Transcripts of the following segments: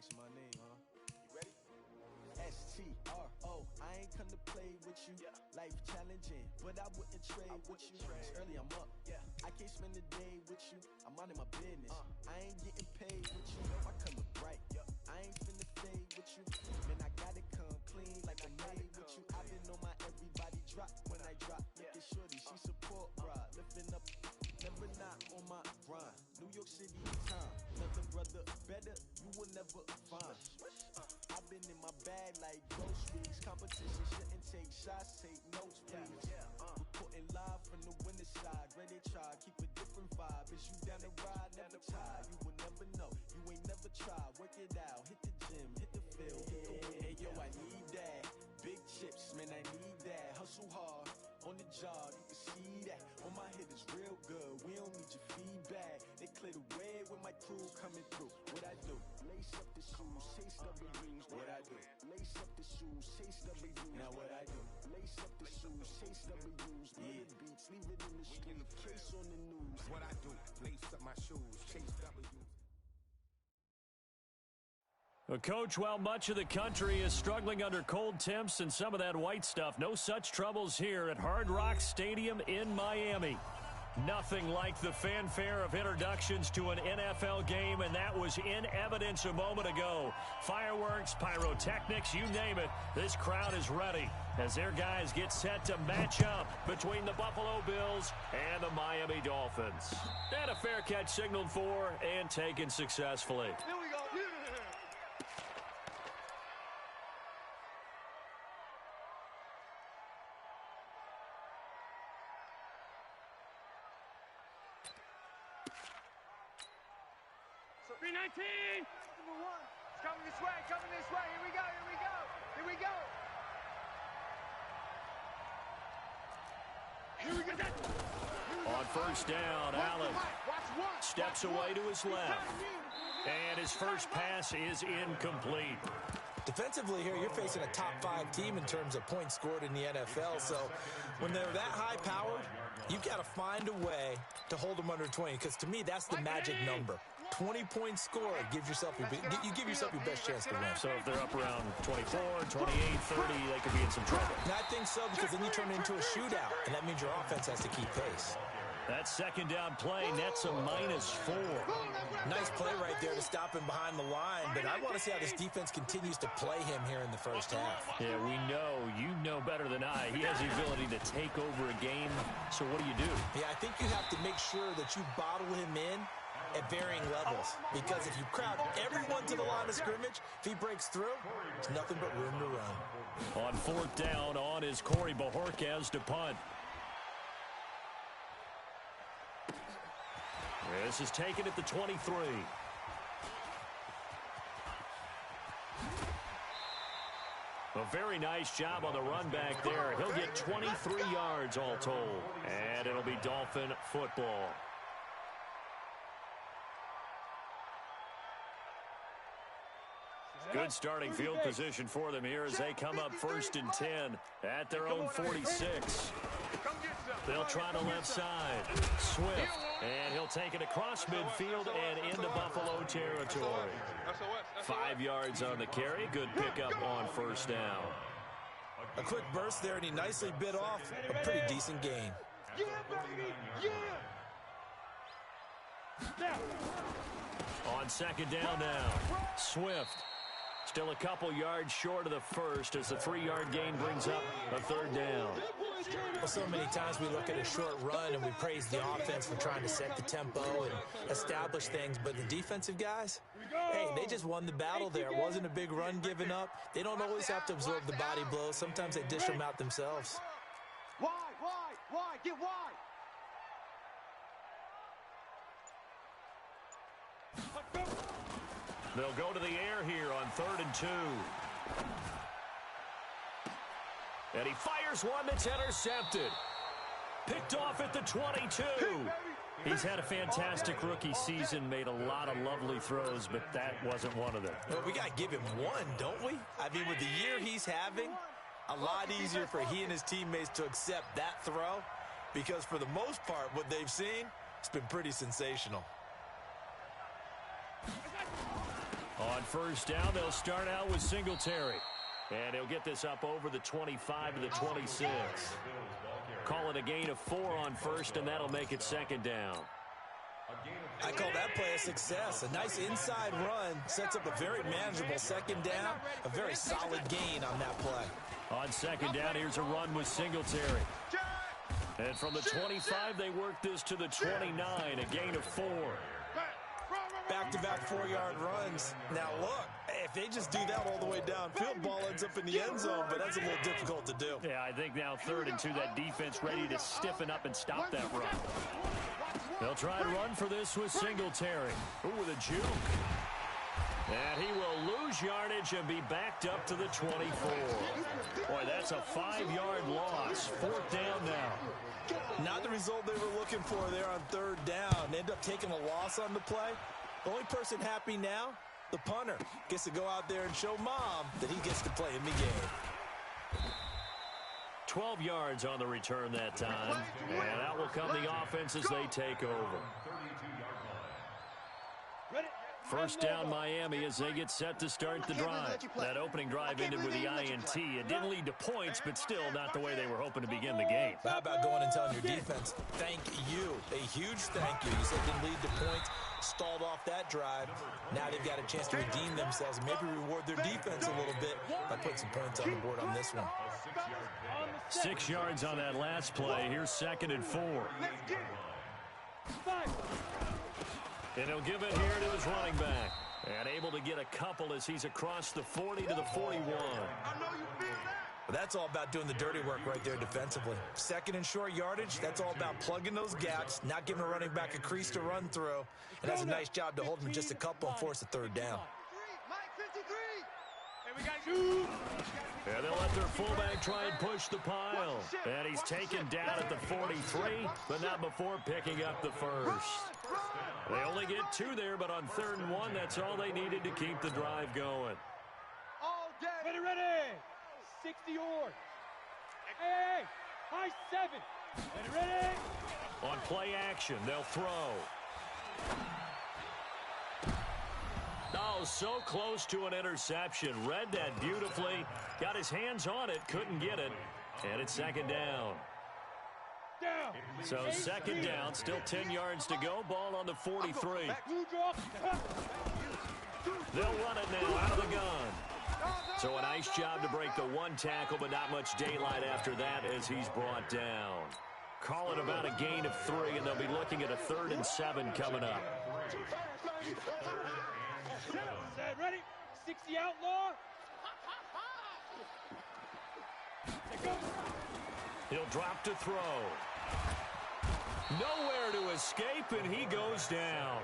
asking my name, huh? You ready? S-T-R-O, I ain't come to play with you. Life challenging, but I wouldn't trade with you. It's early, I'm up. I can't spend the day with you. I'm minding my business. I ain't getting paid with you. My color bright. I ain't finna fade with you. Man, I gotta come clean like I'm made with you. I've been on my everybody drop when I drop. Look at shorty, she support rod. Lifting up, never not on my grind. New York City time. Another brother better, you will never find. I've been in my bag like groceries. Competition shouldn't take shots, take notes, please. Reporting live from the winter side. Ready to try, keep a different vibe. Is you down the ride, never tired. You will never know, you ain't never tried. Work it out, hit the gym, hit the field. Hey yo, I need that. Big chips, man, I need that. Hustle hard, on the job, you can see that. On my head is real good, we don't need your feedback. They clear the way with my crew coming through. What I do? Lace up the shoes, chase W's. What I do? Lace up the shoes, chase W's. Now what I do? Lace up the shoes, chase W's. Yeah. The beats, leave it in the street, case on the news. What I do? Lace up my shoes, chase W's. Well, Coach, while much of the country is struggling under cold temps and some of that white stuff, no such troubles here at Hard Rock Stadium in Miami. Nothing like the fanfare of introductions to an NFL game, and that was in evidence a moment ago. Fireworks, pyrotechnics, you name it, this crowd is ready as their guys get set to match up between the Buffalo Bills and the Miami Dolphins. And a fair catch signaled for and taken successfully. Here we go. So 319! Number one. It's coming this way, coming this way. Here we go, here we go, here we go. Here we go. On first down, Allen steps away to his left. And his first pass is incomplete. Defensively here, you're facing a top-5 team in terms of points scored in the NFL. So when they're that high-powered, you've got to find a way to hold them under 20. Because to me, that's the magic number. 20 points scored gives yourself your best chance to win. So if they're up around 24, 28, 30, they could be in some trouble. And I think so, because then you turn it into a shootout, and that means your offense has to keep pace. That second down play nets a -4. Nice play right there to stop him behind the line, but I want to see how this defense continues to play him here in the first half. Yeah, we know. You know better than I. He has the ability to take over a game, so what do you do? Yeah, I think you have to make sure that you bottle him in at varying levels, because if you crowd everyone to the line of scrimmage, if he breaks through, there's nothing but room to run. On fourth down, on is Corey Bojorquez to punt. This is taken at the 23. A very nice job on the run back there. He'll get 23 yards all told. And it'll be Dolphin football. Good starting field position for them here as they come up 1st and 10 at their own 46. They'll try to left side. Swift, and he'll take it across midfield and into Buffalo territory. 5 yards on the carry. Good pickup on first down. A quick burst there, and he nicely bit off a pretty decent gain. Yeah, baby, yeah! On second down now, Swift. Still a couple yards short of the first as the 3-yard gain brings up a third down. Well, so many times we look at a short run and we praise the offense for trying to set the tempo and establish things, but the defensive guys, hey, they just won the battle there. It wasn't a big run given up. They don't always have to absorb the body blows. Sometimes they dish them out themselves. Wide, get wide. They'll go to the air here on 3rd and 2. And he fires one that's intercepted. Picked off at the 22. He's had a fantastic rookie season, made a lot of lovely throws, but that wasn't one of them. Well, we got to give him one, don't we? I mean, with the year he's having, a lot easier for he and his teammates to accept that throw, because for the most part, what they've seen, it's been pretty sensational. On first down, they'll start out with Singletary. And he'll get this up over the 25 to the 26. Call it a gain of 4 on first, and that'll make it second down. I call that play a success. A nice inside run sets up a very manageable second down, a very solid gain on that play. On second down, here's a run with Singletary. And from the 25, they work this to the 29, a gain of 4. Back-to-back 4-yard runs. Now, look, if they just do that all the way downfield, ball ends up in the end zone, but that's a little difficult to do. Yeah, I think now 3rd and 2, that defense ready to stiffen up and stop that run. They'll try and run for this with Singletary. Ooh, with a juke. And he will lose yardage and be backed up to the 24. Boy, that's a 5-yard loss. 4th down now. Not the result they were looking for there on 3rd down. They end up taking a loss on the play. The only person happy now, the punter, gets to go out there and show mom that he gets to play in the game. 12 yards on the return that time. And out will come the offense as they take over. First down Miami as they get set to start the drive. That opening drive ended with the INT. It didn't lead to points, but still not the way they were hoping to begin the game. How about going and telling your defense, thank you, a huge thank you. You said it didn't lead to points, stalled off that drive. Now they've got a chance to redeem themselves and maybe reward their defense a little bit by putting some points on the board on this one. 6 yards on that last play. Here's 2nd and 4. And he'll give it here to his running back. And able to get a couple as he's across the 40 to the 41. That's all about doing the dirty work right there defensively. 2nd and short yardage, that's all about plugging those gaps, not giving a running back a crease to run through. And that's a nice job to hold him just a couple and force a 3rd down. And they'll let their fullback try and push the pile. And he's taken down at the 43, but not before picking up the first. They only get 2 there, but on 3rd and 1, that's all they needed to keep the drive going. All day. Ready. 60 yards. Hey, high 7. Ready. On play action, they'll throw. Oh, so close to an interception. Read that beautifully. Got his hands on it, couldn't get it. And it's 2nd down. So 2nd down, still 10 yards to go. Ball on the 43. They'll run it now out of the gun. So a nice job to break the 1 tackle, but not much daylight after that as he's brought down. Call it about a gain of 3, and they'll be looking at a 3rd and 7 coming up. Ready? 60 outlaw. He'll drop to throw. Nowhere to escape, and he goes down.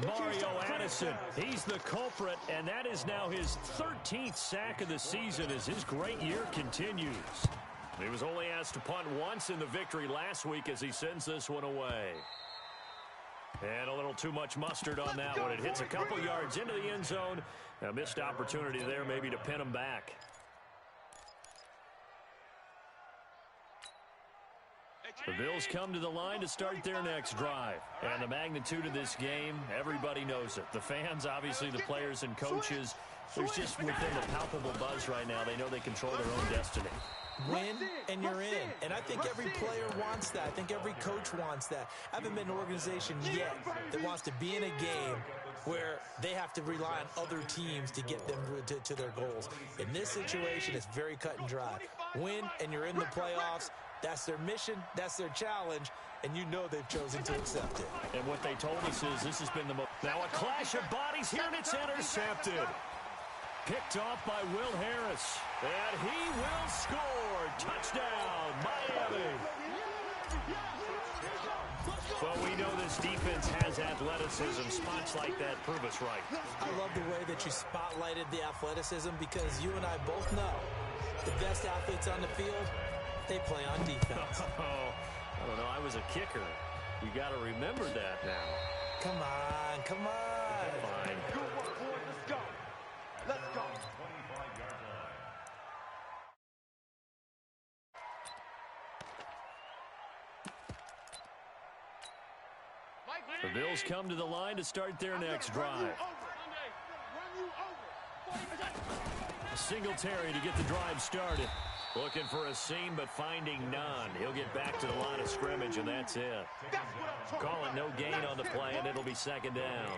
Mario Addison, he's the culprit, and that is now his 13th sack of the season as his great year continues. He was only asked to punt once in the victory last week as he sends this one away. And a little too much mustard on that one. It hits a couple yards into the end zone. A missed opportunity there maybe to pin him back. The Bills come to the line to start their next drive. And the magnitude of this game, everybody knows it. The fans, obviously the players and coaches. There's just within the palpable buzz right now. They know they control their own destiny. Win, and you're in. And I think every player wants that. I think every coach wants that. I haven't been an organization yet that wants to be in a game where they have to rely on other teams to get them to their goals. In this situation, it's very cut and dry. Win, and you're in the playoffs. That's their mission. That's their challenge. And you know they've chosen to accept it. And what they told us is this has been the most... Now a clash of bodies here, and it's intercepted. Picked off by Will Harris. And he will score. Touchdown, Miami. Well, we know this defense has athleticism. Spots like that prove us right. I love the way that you spotlighted the athleticism because you and I both know the best athletes on the field, they play on defense. I don't know. I was a kicker. You got to remember that now. Come on. Come on. Fine. Good work, boys. Let's go. Let's go. The Bills come to the line to start their next drive. Run you over. Singletary to get the drive started. Looking for a seam, but finding none. He'll get back to the line of scrimmage, and that's it. Calling no gain on the play, and it'll be second down.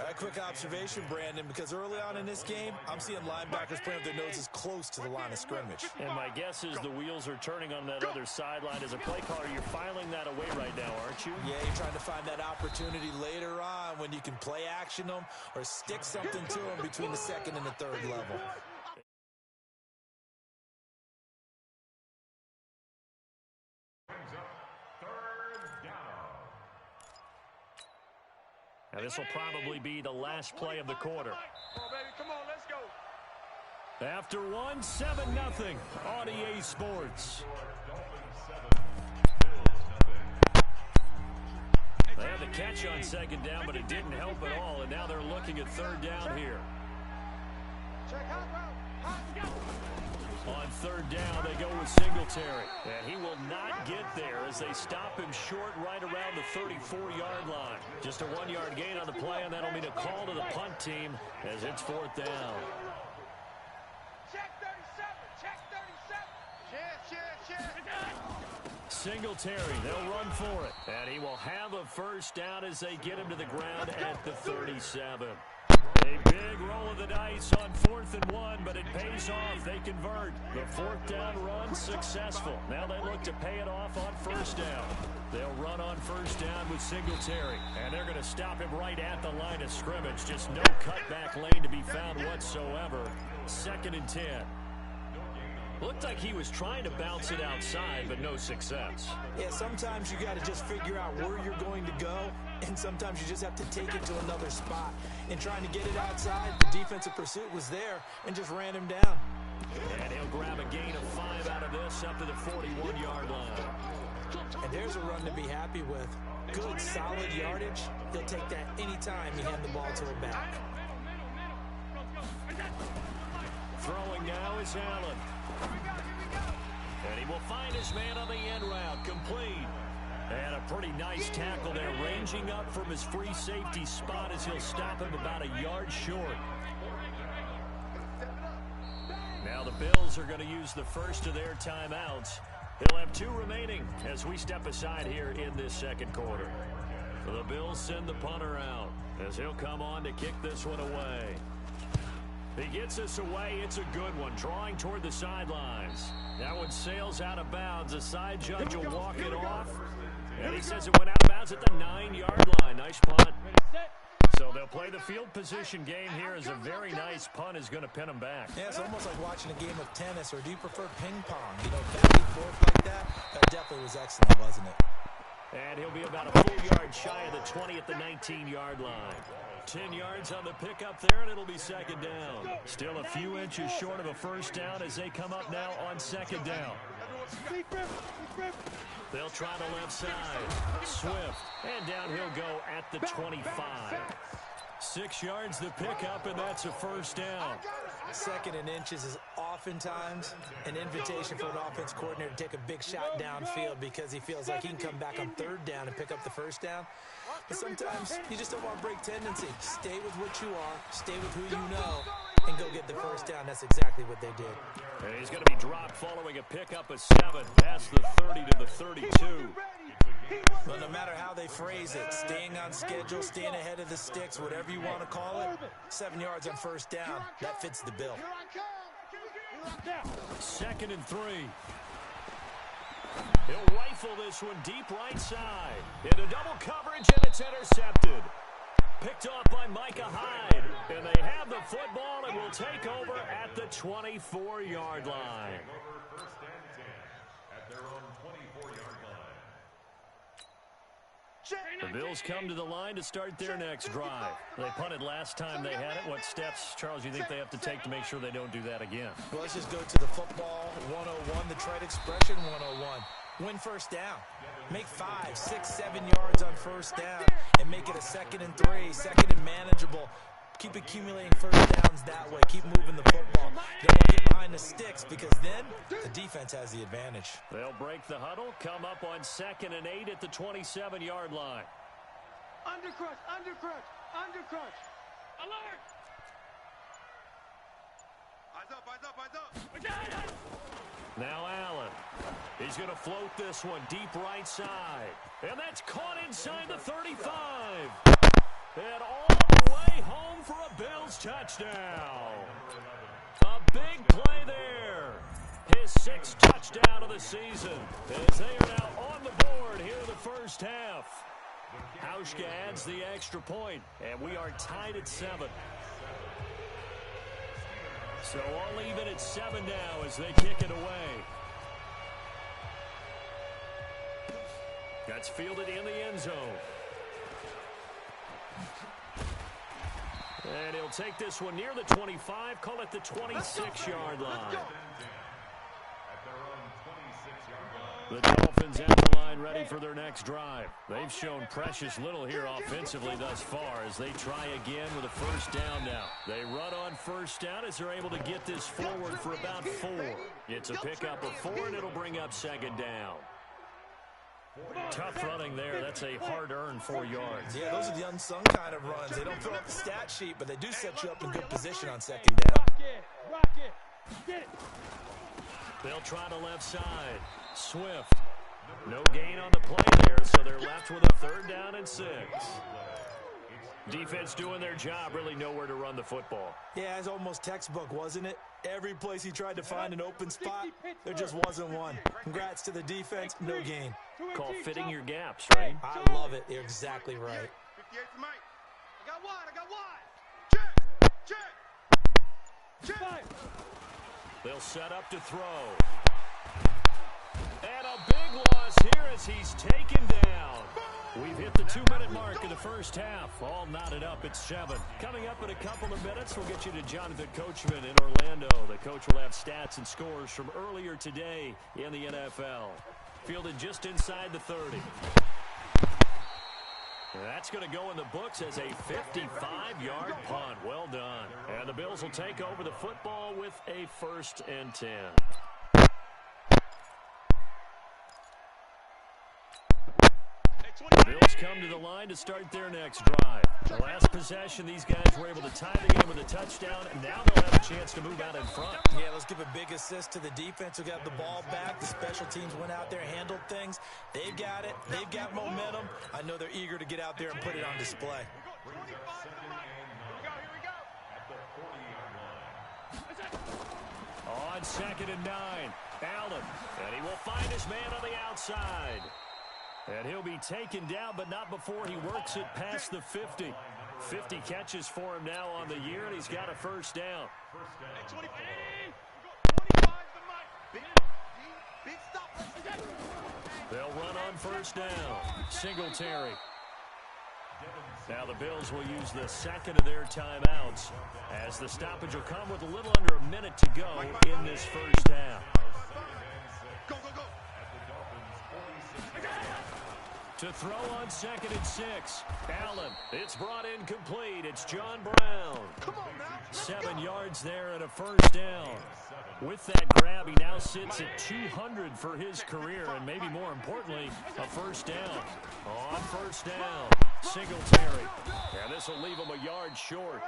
A quick observation, Brandon, because early on in this game, I'm seeing linebackers playing with their noses close to the line of scrimmage. And my guess is the wheels are turning on that other sideline. As a play caller, you're filing that away right now, aren't you? Yeah, you're trying to find that opportunity later on when you can play action them or stick something to them between the second and the third level. Now this will probably be the last play of the quarter. Come on, baby. Come on, let's go. After 7-0 on EA Sports. They had the catch on second down, but it didn't help at all, and now they're looking at third down here. Check hot route. Hot, go. On third down, they go with Singletary. And he will not get there as they stop him short right around the 34-yard line. Just a 1-yard gain on the play, and that'll mean a call to the punt team as it's fourth down. Check 37. Check 37. Check. Singletary, they'll run for it. And he will have a first down as they get him to the ground at the 37. A big roll of the dice on 4th and 1, but it pays off. They convert. The fourth down run successful. Now they look to pay it off on first down. They'll run on first down with Singletary, and they're going to stop him right at the line of scrimmage. Just no cutback lane to be found whatsoever. 2nd and 10. Looked like he was trying to bounce it outside, but no success. Yeah, sometimes you got to just figure out where you're going to go, and sometimes you just have to take it to another spot. In trying to get it outside, the defensive pursuit was there and just ran him down. And he'll grab a gain of 5 out of this up to the 41-yard line. And there's a run to be happy with. Good, solid yardage. He'll take that anytime you hand the ball to him back. Throwing now is Allen. And he will find his man on the end route, complete. And a pretty nice tackle there, ranging up from his free safety spot as he'll stop him about a yard short. Now the Bills are going to use the first of their timeouts. He'll have 2 remaining as we step aside here in this second quarter. The Bills send the punter out as he'll come on to kick this one away. He gets us away. It's a good one, drawing toward the sidelines. That one sails out of bounds. The side judge will walk it off. And he says it went out of bounds at the 9-yard line. Nice punt. So they'll play the field position game here as a very nice punt is going to pin them back. Yeah, it's almost like watching a game of tennis, or do you prefer ping pong? You know, back and forth like that? That definitely was excellent, wasn't it? And he'll be about a full yard shy of the 20 at the 19-yard line. 10 yards on the pickup there, and it'll be second down. Still a few inches short of a first down as they come up now on second down. They'll try the left side. Swift. And down he'll go at the 25. 6 yards the pickup, and that's a first down. 2nd and inches is oftentimes an invitation for an offense coordinator to take a big shot downfield because he feels like he can come back on 3rd down and pick up the first down. But sometimes you just don't want to break tendency. Stay with what you are, stay with who you know, and go get the first down. That's exactly what they did. And he's going to be dropped following a pickup of 7 past the 30 to the 32. Well, no matter how they phrase it, staying on schedule, staying ahead of the sticks, whatever you want to call it, 7 yards on first down, that fits the bill. 2nd and 3. He'll rifle this one deep right side. Into double coverage, and it's intercepted. Picked off by Micah Hyde. And they have the football and will take over at the 24-yard line. The Bills come to the line to start their next drive. They punted last time they had it. What steps, Charles, you think they have to take to make sure they don't do that again? Well, let's just go to the football 101, the trite expression 101. Win first down. Make 5, 6, 7 yards on first down and make it a 2nd and 3, 2nd and manageable. Keep accumulating first downs that way. Keep moving the football. Don't get behind the sticks because then the defense has the advantage. They'll break the huddle, come up on 2nd and 8 at the 27-yard line. Undercrunch, undercrunch, undercrunch. Alert! Now Allen. He's going to float this one deep right side. And that's caught inside the 35. And all the way home for a Bills touchdown. A big play there. His 6th touchdown of the season. As they are now on the board here in the first half. Hauschka adds the extra point, and we are tied at 7. So all even at 7 now as they kick it away. That's fielded in the end zone. And he'll take this one near the 25, call it the 26-yard line. The Dolphins at the line ready for their next drive. They've shown precious little here offensively thus far as they try again with a first down now. They run on first down as they're able to get this forward for about 4. It's a pickup of 4, and it'll bring up second down. Tough running there. That's a hard-earned 4 yards. Yeah, those are the unsung kind of runs. They don't fill up the stat sheet, but they do set you up in good position on second down. Rock it. Get it. They'll try the left side. Swift. No gain on the play there, so they're left with a 3rd down and 6. Defense doing their job, really nowhere to run the football. Yeah, it's almost textbook, wasn't it? Every place he tried to find an open spot, there just wasn't one. Congrats to the defense, no gain. Call fitting your gaps, right? I love it. You're exactly right. 58 to Mike. I got wide. Check. They'll set up to throw. And a big loss here as he's taken down. We've hit the 2-minute mark in the first half. All knotted up at 7. Coming up in a couple of minutes, we'll get you to Jonathan Coachman in Orlando. The coach will have stats and scores from earlier today in the NFL. Fielded just inside the 30. That's going to go in the books as a 55-yard punt. Well done. And the Bills will take over the football with a 1st and 10. The Bills come to the line to start their next drive. The last possession, these guys were able to tie the game with a touchdown, and now they'll have a chance to move out in front. Yeah, let's give a big assist to the defense who got the ball back. The special teams went out there, handled things. They've got it. They've got momentum. I know they're eager to get out there and put it on display. On 2nd and 9, Allen, and he will find his man on the outside. And he'll be taken down, but not before he works it past the 50. 50 catches for him now on the year, and he's got a 1st down. They'll run on 1st down. Singletary. Now the Bills will use the 2nd of their timeouts as the stoppage will come with a little under a minute to go in this first half. Go. To throw on 2nd and 6. Allen. It's brought in complete. It's John Brown. Come on now. 7 yards there and a 1st down. With that grab, he now sits at 200 for his career, and maybe more importantly, a 1st down. On 1st down, Singletary. And this will leave him a yard short.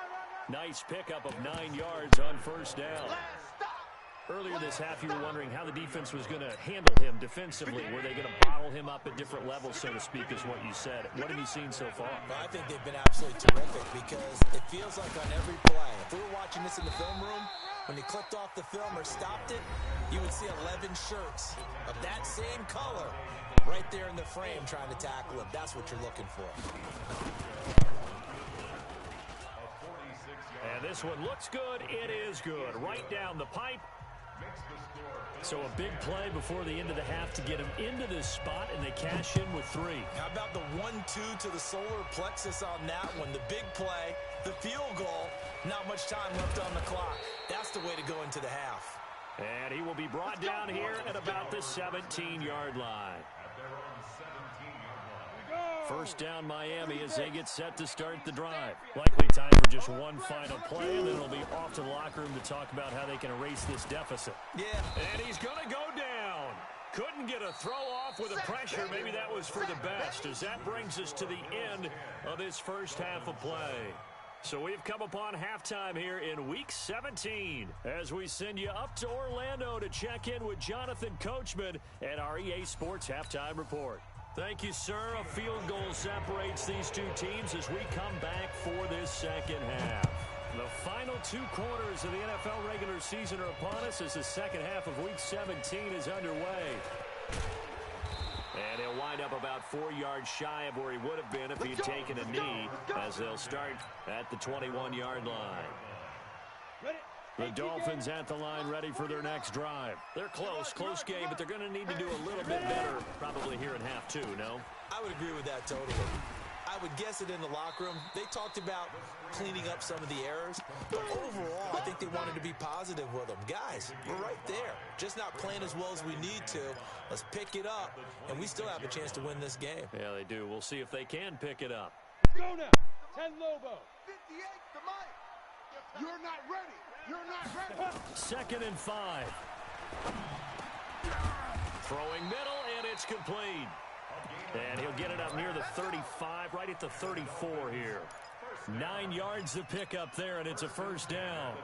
Nice pickup of 9 yards on 1st down. Earlier this half, you were wondering how the defense was going to handle him defensively. Were they going to bottle him up at different levels, so to speak, is what you said. What have you seen so far? Well, I think they've been absolutely terrific because it feels like on every play, if we were watching this in the film room, when he clicked off the film or stopped it, you would see 11 shirts of that same color right there in the frame trying to tackle him. That's what you're looking for. And this one looks good. It is good. Right down the pipe. So a big play before the end of the half to get him into this spot, and they cash in with 3. How about the 1-2 to the solar plexus on that one? The big play, the field goal, not much time left on the clock. That's the way to go into the half. And he will be brought down here at about the 17-yard line. 1st down Miami as they get set to start the drive. Likely time for just one final play, and then it'll be off to the locker room to talk about how they can erase this deficit. Yeah. And he's going to go down. Couldn't get a throw off with the pressure. Maybe that was for the best, as that brings us to the end of this first half of play. So we've come upon halftime here in Week 17 as we send you up to Orlando to check in with Jonathan Coachman at our EA Sports Halftime Report. Thank you, sir. A field goal separates these two teams as we come back for this second half. The final 2 quarters of the NFL regular season are upon us as the second half of Week 17 is underway. And he'll wind up about 4 yards shy of where he would have been if he had taken a knee, as they'll start at the 21-yard line. The Dolphins at the line ready for their next drive. They're close game, but they're going to need to do a little bit better probably here in half 2, no? I would agree with that totally. I would guess it in the locker room. They talked about cleaning up some of the errors, but overall, I think they wanted to be positive with them. Guys, we're right there. Just not playing as well as we need to. Let's pick it up, and we still have a chance to win this game. Yeah, they do. We'll see if they can pick it up. Go now. 10 Lobo. 58 to Mike. You're not ready. You're not ready. 2nd and 5. Throwing middle, and it's complete. And he'll get it up near the 35, right at the 34 here. 9 yards to pick up there, and it's a first down.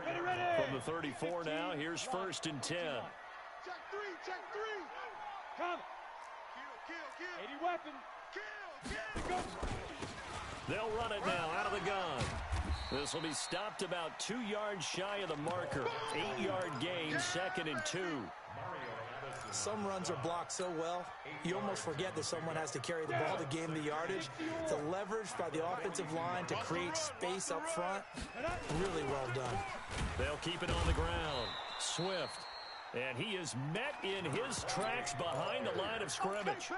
From the 34 now, here's 1st and 10. Check 3. Come. Kill. 80 weapon. Kill. They'll run it now out of the gun. This will be stopped about 2 yards shy of the marker. 8-yard gain, 2nd and 2. Some runs are blocked so well, you almost forget that someone has to carry the ball to gain the yardage. The leverage by the offensive line to create space up front, really well done. They'll keep it on the ground. Swift. And he is met in his tracks behind the line of scrimmage.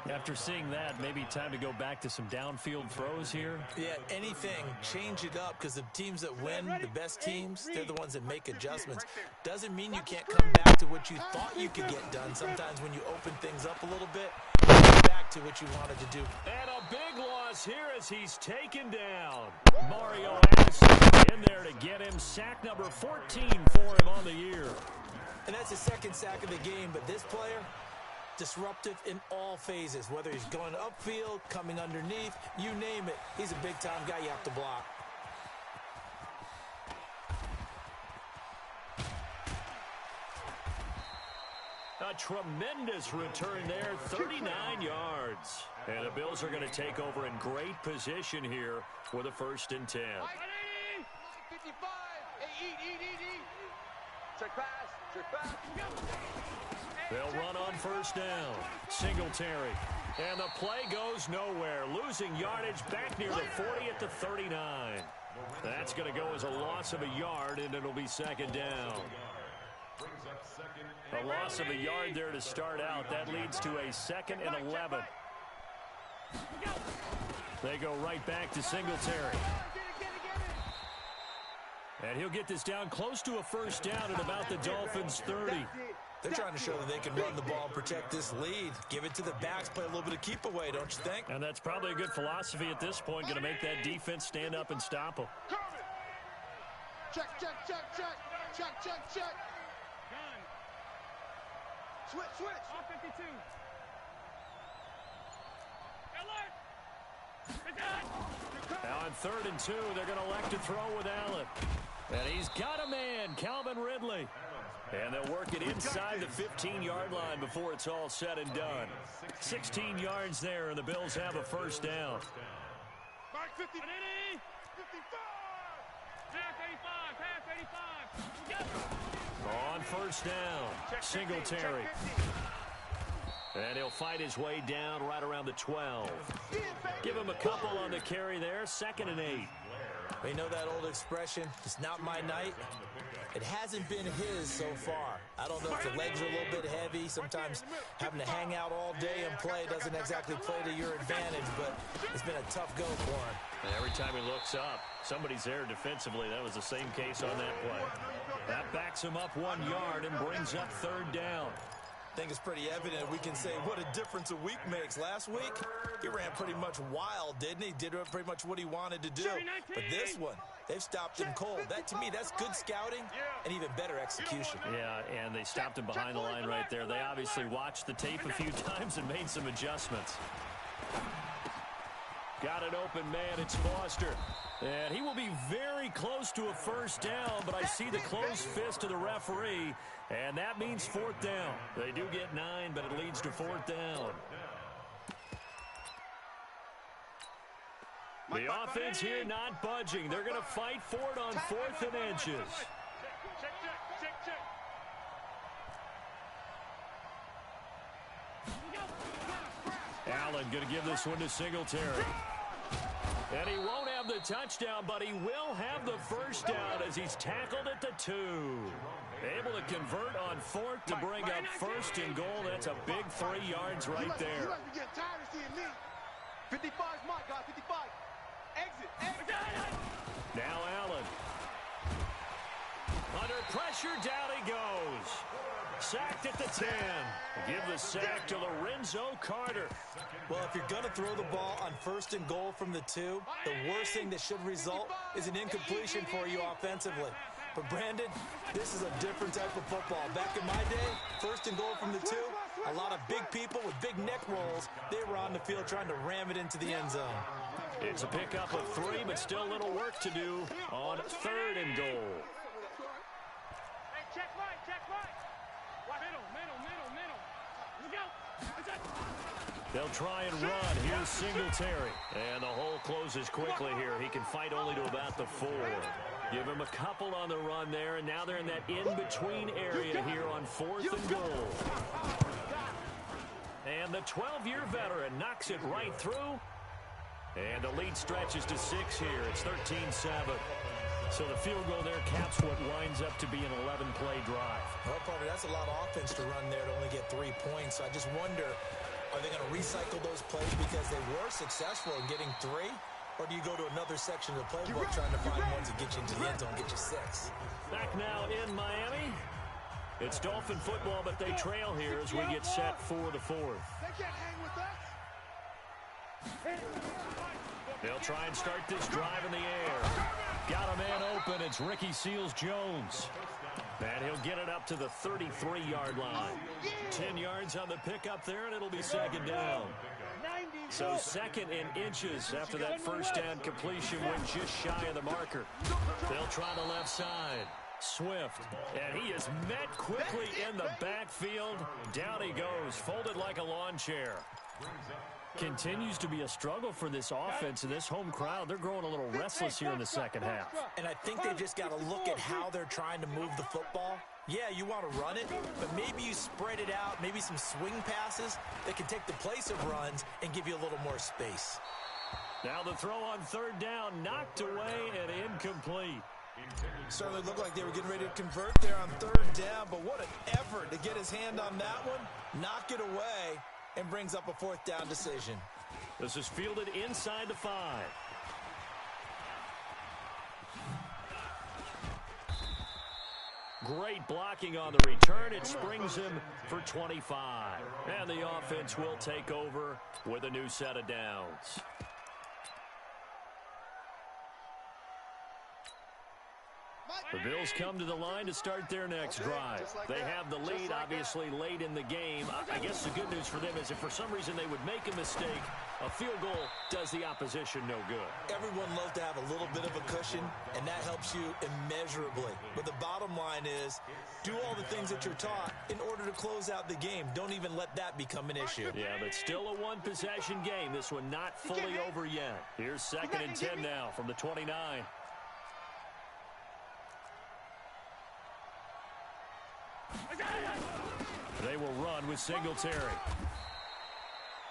After seeing that, maybe time to go back to some downfield throws here. Yeah, anything. Change it up, because the teams that win, the best teams, they're the ones that make adjustments. Doesn't mean you can't come back to what you thought you could get done. Sometimes when you open things up a little bit, you get back to what you wanted to do. And a big loss here as he's taken down. Mario Addison in there to get him. Sack number 14 for him on the year. And that's the 2nd sack of the game, but this player, disruptive in all phases, whether he's going upfield, coming underneath, you name it. He's a big-time guy you have to block. A tremendous return there, 39 yards. And the Bills are going to take over in great position here with a 1st and 10. 55. Hey, eat. Check pass. They'll run on 1st down. Singletary. And the play goes nowhere. Losing yardage back near the 40 at the 39. That's going to go as a loss of a yard, and it'll be 2nd down. A loss of a yard there to start out. That leads to a 2nd and 11. They go right back to Singletary. And he'll get this down close to a 1st down at about the Dolphins' 30. They're trying to show that they can run the ball, protect this lead. Give it to the backs, play a little bit of keep away, don't you think? And that's probably a good philosophy at this point, going to make that defense stand up and stop them. Check. Gun. Switch. All 52. Alert. Now on 3rd and 2, they're going to elect to throw with Allen. And he's got a man, Calvin Ridley. And they'll work it inside the 15-yard line before it's all said and done. 16 yards there, and the Bills have a 1st down. Back 50. 55. Half 85. On 1st down, Singletary. And he'll fight his way down right around the 12. Give him a couple on the carry there, 2nd and 8. You know that old expression, it's not my night? It hasn't been his so far. I don't know if the legs are a little bit heavy. Sometimes having to hang out all day and play doesn't exactly play to your advantage, but it's been a tough go for him. And every time he looks up, somebody's there defensively. That was the same case on that play. That backs him up 1 yard and brings up 3rd down. I think it's pretty evident we can say what a difference a week makes. Last week, he ran pretty much wild, didn't he? Did pretty much what he wanted to do. But this one, they've stopped him cold. That, to me, that's good scouting and even better execution. Yeah, and they stopped him behind the line right there. They obviously watched the tape a few times and made some adjustments. Got an open man. It's Foster. And he will be very close to a first down, but I see the closed fist of the referee, and that means fourth down. They do get 9, but it leads to fourth down. The offense here not budging. They're going to fight for it on 4th and inches. Allen going to give this one to Singletary. And he won't have the touchdown, but he will have the first down as he's tackled at the 2. Able to convert on 4th to bring up 1st and goal. That's a big 3 yards right there. You must be getting tired of seeing me. 55 is my guy, 55. Exit. Now Allen. Under pressure, down he goes. Sacked at the 10. Give the sack to Lorenzo Carter. Well, if you're going to throw the ball on 1st and goal from the 2, the worst thing that should result is an incompletion for you offensively. But, Brandon, this is a different type of football. Back in my day, 1st and goal from the 2, a lot of big people with big neck rolls, they were on the field trying to ram it into the end zone. It's a pickup of 3, but still a little work to do on 3rd and goal. Hey, check right, check right. Middle. Let's go. They'll try and run. Here's Singletary. And the hole closes quickly here. He can fight only to about the 4. Give him a couple on the run there, and now they're in that in-between area here on 4th and goal. And the 12-year veteran knocks it right through. And the lead stretches to 6 here. It's 13-7. So the field goal there caps what winds up to be an 11-play drive. Well, partner, that's a lot of offense to run there to only get 3 points. So I just wonder, are they going to recycle those plays because they were successful in getting 3? Or do you go to another section of the playbook trying to find ones that get you into the end zone and get you 6? Back now in Miami. It's Dolphin football, but they trail here as we get set for the 4th. They can't hang with us. They'll try and start this drive in the air. Got a man open. It's Ricky Seals-Jones. And he'll get it up to the 33-yard line. 10 yards on the pickup there, and it'll be 2nd down. So 2nd and inches after that first down completion went just shy of the marker. They'll try the left side. Swift, and he is met quickly in the backfield. Down he goes, folded like a lawn chair. Continues to be a struggle for this offense and this home crowd. They're growing a little restless here in the second half. And I think they've just got to look at how they're trying to move the football. Yeah, you want to run it, but maybe you spread it out, maybe some swing passes that can take the place of runs and give you a little more space. Now the throw on 3rd down, knocked away and incomplete. Certainly looked like they were getting ready to convert there on 3rd down, but what an effort to get his hand on that one, knock it away, and brings up a 4th down decision. This is fielded inside the 5. Great blocking on the return. It springs him for 25. And the offense will take over with a new set of downs. The Bills come to the line to start their next drive. They have the lead, obviously, late in the game. I guess the good news for them is if for some reason they would make a mistake, a field goal does the opposition no good. Everyone loves to have a little bit of a cushion, and that helps you immeasurably. But the bottom line is, do all the things that you're taught in order to close out the game. Don't even let that become an issue. Yeah, but still a one-possession game. This one not fully over yet. Here's 2nd and 10 now from the 29. They will run with Singletary.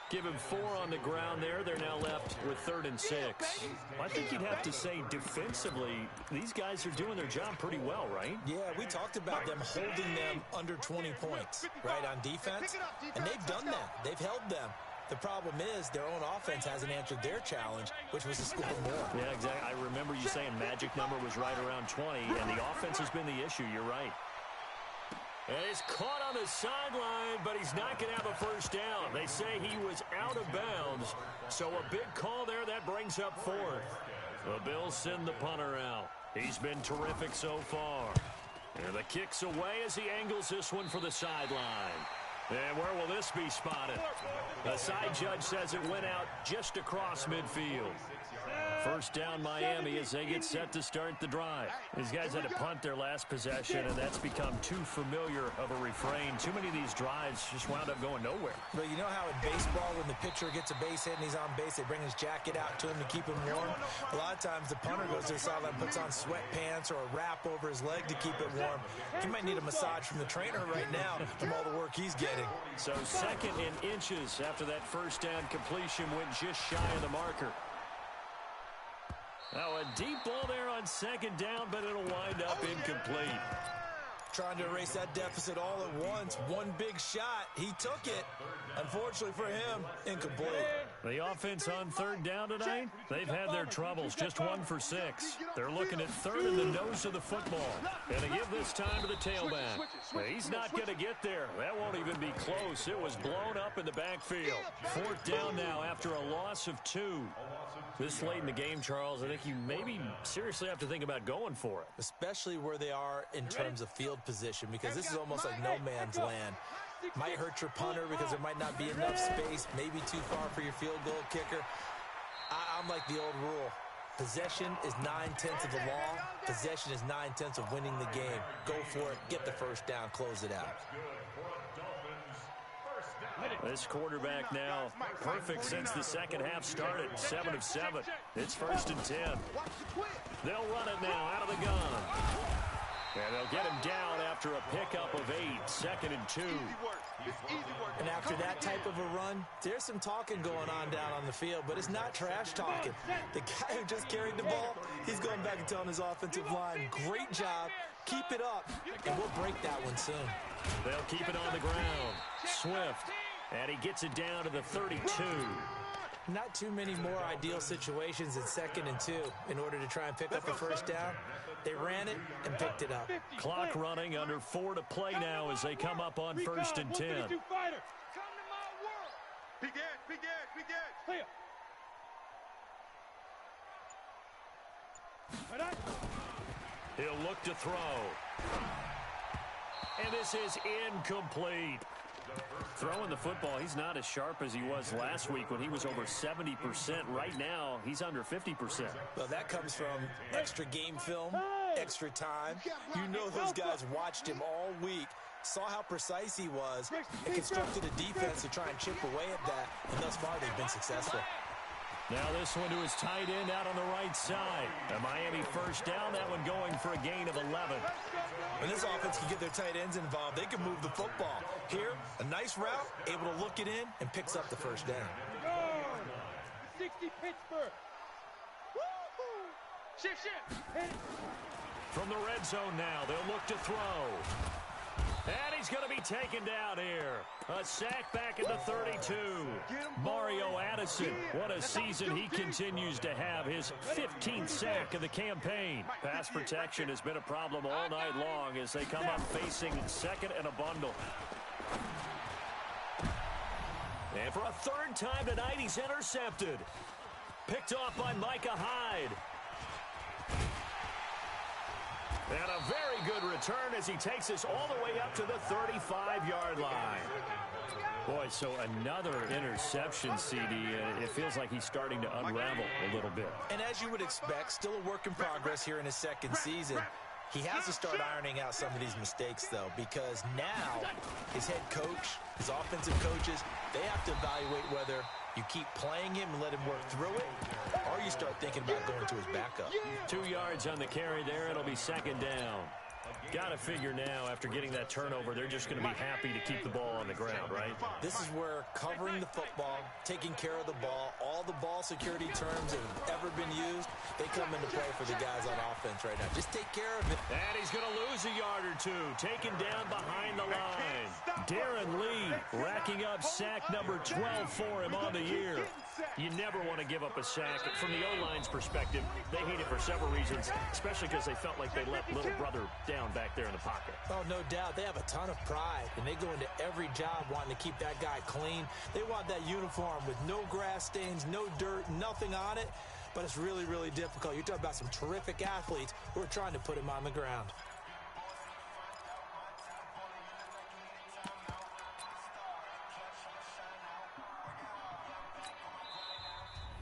Give him 4 on the ground there. They're now left with 3rd and 6. I think you'd have to say defensively, these guys are doing their job pretty well, right? Yeah, we talked about them holding them under 20 points, right, on defense. And they've done that. They've held them. The problem is their own offense hasn't answered their challenge, which was to score more. Yeah, exactly. I remember you saying magic number was right around 20, and the offense has been the issue. You're right. And he's caught on the sideline, but he's not going to have a first down. They say he was out of bounds, so a big call there that brings up 4th. The Bills send the punter out. He's been terrific so far. And the kick's away as he angles this one for the sideline. And where will this be spotted? The side judge says it went out just across midfield. First down Miami as they get set to start the drive. These guys had to punt their last possession, and that's become too familiar of a refrain. Too many of these drives just wound up going nowhere. But you know how in baseball, when the pitcher gets a base hit and he's on base, they bring his jacket out to him to keep him warm? A lot of times the punter goes to the sideline, puts on sweatpants or a wrap over his leg to keep it warm. He might need a massage from the trainer right now from all the work he's getting. So second in inches after that first down completion went just shy of the marker. Now a deep ball there on second down, but it'll wind up incomplete. Trying to erase that deficit all at once. One big shot. He took it. Unfortunately for him, incomplete. The offense on third down tonight, they've had their troubles. Just 1 for 6. They're looking at third in the nose of the football. And they give this time to the tailback. He's not going to get there. That won't even be close. It was blown up in the backfield. Fourth down now after a loss of 2. This late in the game, Charles, I think you maybe seriously have to think about going for it. Especially where they are in terms of field position, because this is almost like no man's land. Might hurt your punter because there might not be enough space, maybe too far for your field goal kicker. I'm like the old rule. Possession is 9/10 of the law. Possession is 9/10 of winning the game. Go for it. Get the first down. Close it out. This quarterback now perfect since the second half started. 7 of 7. It's 1st and 10. They'll run it now out of the gun. And they'll get him down after a pickup of 8. 2nd and 2. And after that type of a run, there's some talking going on down on the field, but it's not trash talking. The guy who just carried the ball, he's going back and telling his offensive line, great job, keep it up, and we'll break that one soon. They'll keep it on the ground. Swift. And he gets it down to the 32. Not too many more ideal situations in 2nd and 2 in order to try and pick up a first down. They ran it and picked it up. Clock running, under 4 to play now as they come up on 1st and 10. He'll look to throw. And this is incomplete. Throwing the football, he's not as sharp as he was last week when he was over 70%. Right now, he's under 50%. Well, that comes from extra game film, extra time. You know those guys watched him all week, saw how precise he was, and constructed a defense to try and chip away at that, and thus far they've been successful. Now this one to his tight end out on the right side. A Miami first down, that one going for a gain of 11. When this offense can get their tight ends involved, they can move the football. Here, a nice route, able to look it in, and picks up the first down. 60 Pittsburgh. Shift. From the red zone now, they'll look to throw. And he's going to be taken down here. A sack back at the 32. Mario Addison, what a season he continues to have. His 15th sack of the campaign. Pass protection has been a problem all night long as they come up facing 2nd and a bundle. And for a 3rd time tonight, he's intercepted. Picked off by Micah Hyde. And a very good return as he takes us all the way up to the 35-yard line. Boy, so another interception, CD. It feels like he's starting to unravel a little bit. And as you would expect, still a work in progress here in his 2nd season. He has to start ironing out some of these mistakes, though, because now his head coach, his offensive coaches, they have to evaluate whether you keep playing him and let him work through it, or you start thinking about going to his backup. 2 yards on the carry there. It'll be 2nd down. Got to figure now, after getting that turnover, they're just going to be happy to keep the ball on the ground, right? This is where covering the football, taking care of the ball, all the ball security terms that have ever been used, they come into play for the guys on offense right now. Just take care of it. And he's going to lose a yard or 2, taken down behind the line. Darren Lee racking up sack number 12 for him on the year. You never want to give up a sack. From the O-line's perspective, they hate it for several reasons, especially because they felt like they let little brother down back there in the pocket. Oh, no doubt. They have a ton of pride, and they go into every job wanting to keep that guy clean. They want that uniform with no grass stains, no dirt, nothing on it, but it's really, really difficult. You're talking about some terrific athletes who are trying to put him on the ground.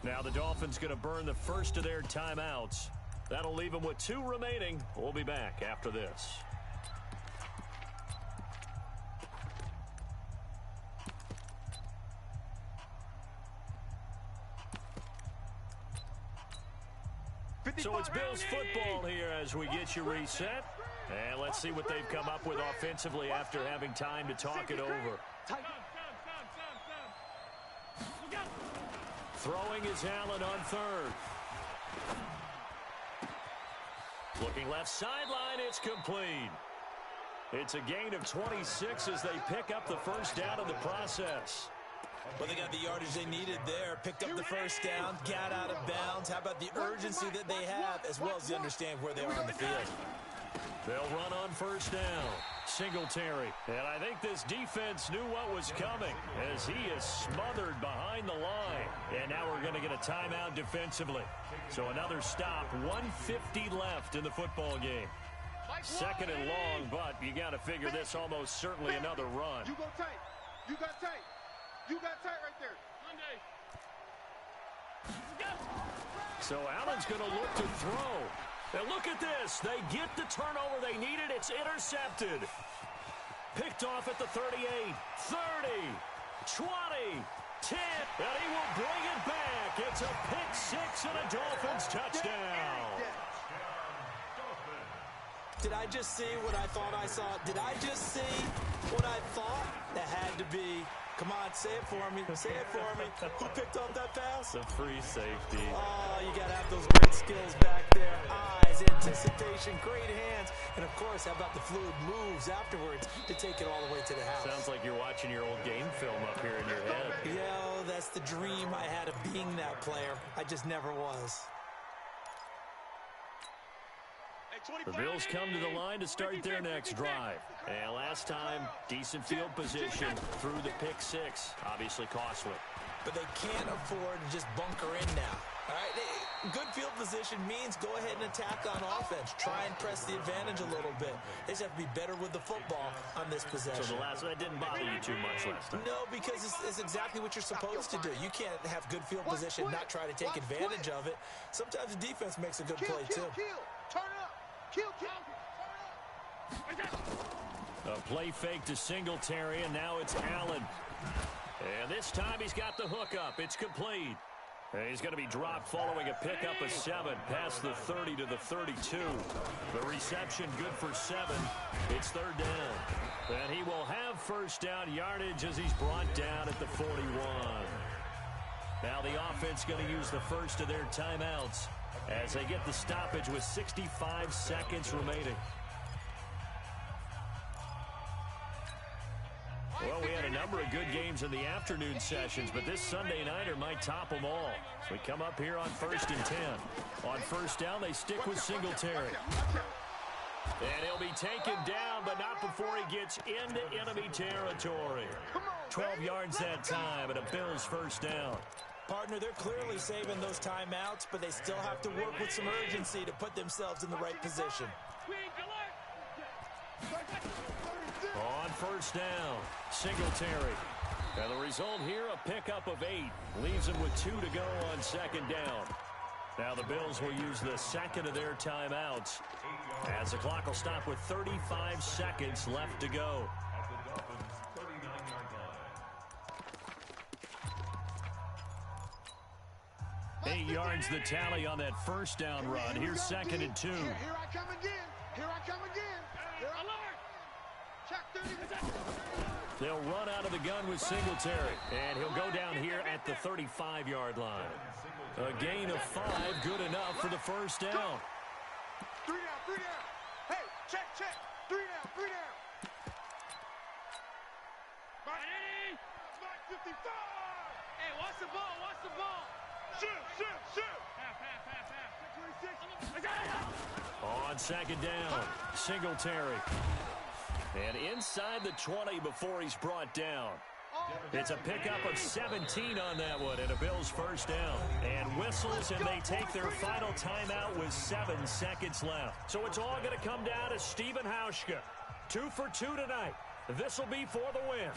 Now the Dolphins going to burn the first of their timeouts. That'll leave them with 2 remaining. We'll be back after this. So it's Bills football here as we get you reset. And let's see what they've come up with offensively after having time to talk it over. Throwing is Allen on third. Looking left sideline, it's complete. It's a gain of 26 as they pick up the first down in the process. Well, they got the yardage they needed there, picked up the first down, got out of bounds. How about the urgency that they have, as well as the understand where they are on the field? They'll run on first down. Singletary. And I think this defense knew what was coming as he is smothered behind the line. And now we're going to get a timeout defensively. So another stop, 1:50 left in the football game. Second and long, but you got to figure this almost certainly another run. You go tight. You got tight. You got tight right there. So Allen's going to look to throw. And look at this. They get the turnover they needed. It's intercepted. Picked off at the 38, 30, 20, 10. And he will bring it back. It's a pick six and a Dolphins touchdown. Did I just see what I thought I saw? Did I just see what I thought? That had to be. Come on, say it for me. Say it for me. Who picked up that pass? The free safety. Oh, you got to have those great skills back there. Eyes, anticipation, great hands. And, of course, how about the fluid moves afterwards to take it all the way to the house? Sounds like you're watching your old game film up here in your head. Yeah, that's the dream I had of being that player. I just never was. The Bills come to the line to start their next drive. And last time, decent field position through the pick six. Obviously costly. But they can't afford to just bunker in now. All right, good field position means go ahead and attack on offense. Try and press the advantage a little bit. They just have to be better with the football on this possession. So that didn't bother you too much last time? No, because it's exactly what you're supposed to do. You can't have good field position, not try to take advantage of it. Sometimes the defense makes a good play, too. Turn up. Kill. A play fake to Singletary, and now it's Allen. And this time he's got the hook up. It's complete. And he's going to be dropped following a pickup of 7 past the 30 to the 32. The reception good for 7. It's third down. And he will have first down yardage as he's brought down at the 41. Now the offense going to use the first of their timeouts as they get the stoppage with 65 seconds remaining. Well, we had a number of good games in the afternoon sessions, but this Sunday nighter might top them all. So we come up here on 1st and 10. On first down, they stick with Singletary. And he'll be taken down, but not before he gets into enemy territory. 12 yards that time, and a Bills first down. Partner, they're clearly saving those timeouts, but they still have to work with some urgency to put themselves in the right position. On first down, Singletary. And the result here, a pickup of 8. Leaves them with 2 to go on second down. Now the Bills will use the second of their timeouts as the clock will stop with 35 seconds left to go. 8 yards the tally on that first down run. Here's 2nd and 2. Here I come again. Here I come again. Check 30. They'll run out of the gun with Singletary. And he'll go down here at the 35-yard line. A gain of 5, good enough for the first down. 3 down. Hey, check. 3 down. Mark 55. Hey, watch the ball. Shoot. On second down, Singletary. And inside the 20 before he's brought down. It's a pickup of 17 on that one, and a Bills first down. And whistles, and they take their final timeout with 7 seconds left. So it's all going to come down to Stephen Hauschka. 2 for 2 tonight. This will be for the win.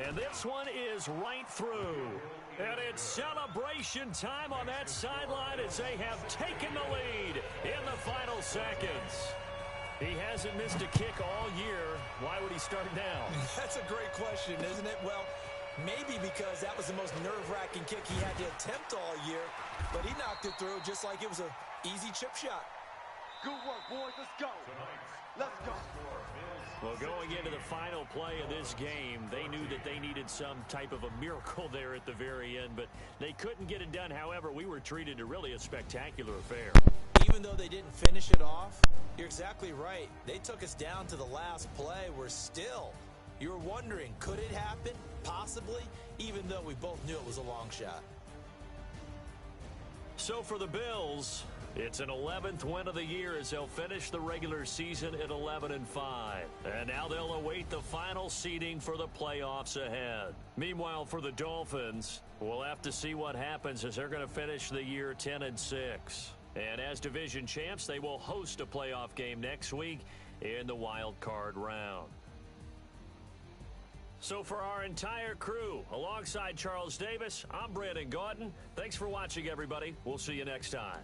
And this one is right through. And it's celebration time on that sideline as they have taken the lead in the final seconds. He hasn't missed a kick all year. Why would he start now? That's a great question, isn't it? Well, maybe because that was the most nerve-wracking kick he had to attempt all year, but he knocked it through just like it was an easy chip shot. Good work, boys. Let's go. Let's go. Well, going into the final play of this game, they knew that they needed some type of a miracle there at the very end, but they couldn't get it done. However, we were treated to really a spectacular affair. Even though they didn't finish it off, you're exactly right. They took us down to the last play. We're still, you were wondering, could it happen? Possibly, even though we both knew it was a long shot. So for the Bills, it's an 11th win of the year as they'll finish the regular season at 11-5. And now they'll await the final seeding for the playoffs ahead. Meanwhile, for the Dolphins, we'll have to see what happens as they're going to finish the year 10-6. And as division champs, they will host a playoff game next week in the wild card round. So for our entire crew, alongside Charles Davis, I'm Brandon Gaudin. Thanks for watching, everybody. We'll see you next time.